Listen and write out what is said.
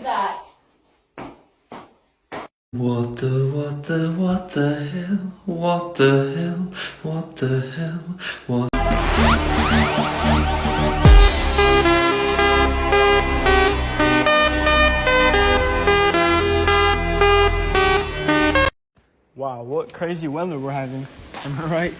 that. What the hell? What the hell? What the hell? What? Wow, what crazy weather we're having. Am I right?